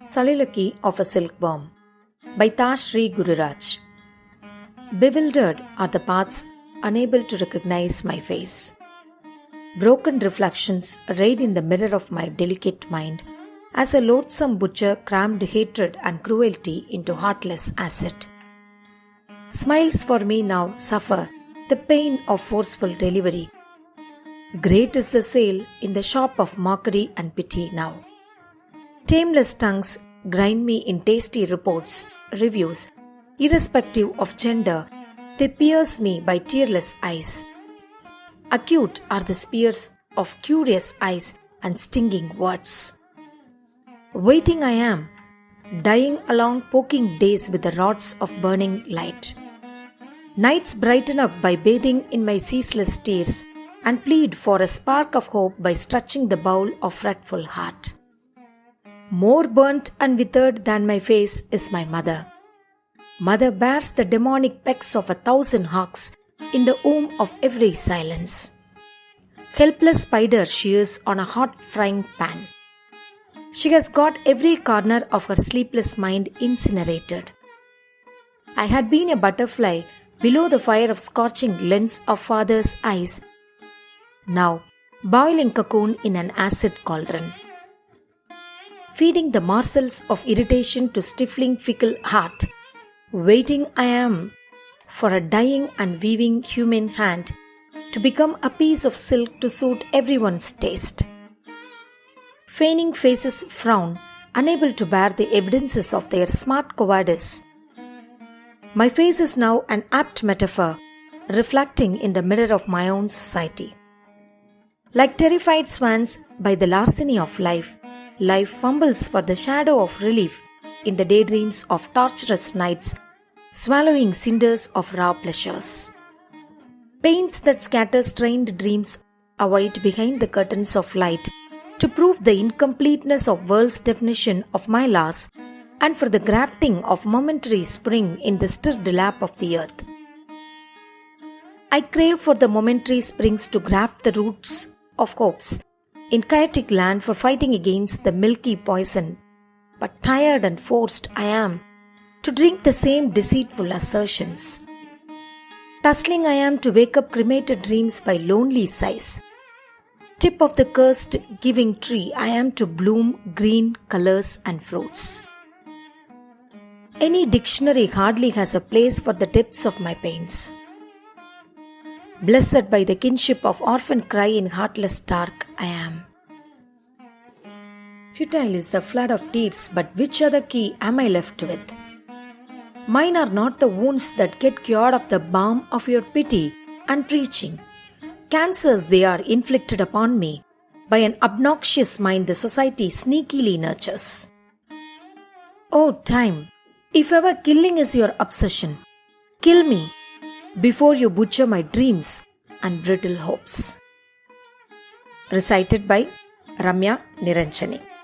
Soliloquy of a Silkworm by Tashri Gururaj. Bewildered are the paths unable to recognize my face. Broken reflections arrayed in the mirror of my delicate mind as a loathsome butcher crammed hatred and cruelty into heartless acid. Smiles for me now suffer the pain of forceful delivery. Great is the sale in the shop of mockery and pity now. Tameless tongues grind me in tasty reports, reviews. Irrespective of gender, they pierce me by tearless eyes. Acute are the spears of curious eyes and stinging words. Waiting I am, dying along poking days with the rods of burning light. Nights brighten up by bathing in my ceaseless tears and plead for a spark of hope by stretching the bowl of fretful heart. More burnt and withered than my face is my mother. Mother bears the demonic pecks of 1,000 hawks in the womb of every silence. Helpless spider she is on a hot frying pan. She has got every corner of her sleepless mind incinerated. I had been a butterfly below the fire of scorching lens of father's eyes, now boiling cocoon in an acid cauldron. Feeding the morsels of irritation to stifling fickle heart, waiting I am for a dying and weaving human hand to become a piece of silk to suit everyone's taste. Feigning faces frown, unable to bear the evidences of their smart cowardice. My face is now an apt metaphor, reflecting in the mirror of my own society. Like terrified swans by the larceny of life, life fumbles for the shadow of relief in the daydreams of torturous nights, swallowing cinders of raw pleasures. Paints that scatter strained dreams await behind the curtains of light to prove the incompleteness of world's definition of my loss and for the grafting of momentary spring in the stirred lap of the earth. I crave for the momentary springs to graft the roots of hopes in chaotic land for fighting against the milky poison, but tired and forced I am to drink the same deceitful assertions. Tussling I am to wake up cremated dreams by lonely sighs. Tip of the cursed giving tree I am to bloom green colors and fruits. Any dictionary hardly has a place for the depths of my pains. Blessed by the kinship of orphan cry in heartless dark I am. Futile is the flood of deeds, but which other key am I left with? Mine are not the wounds that get cured of the balm of your pity and preaching. Cancers they are inflicted upon me by an obnoxious mind the society sneakily nurtures. O time, if ever killing is your obsession, kill me before you butcher my dreams and brittle hopes. Recited by Ramya Niranjani.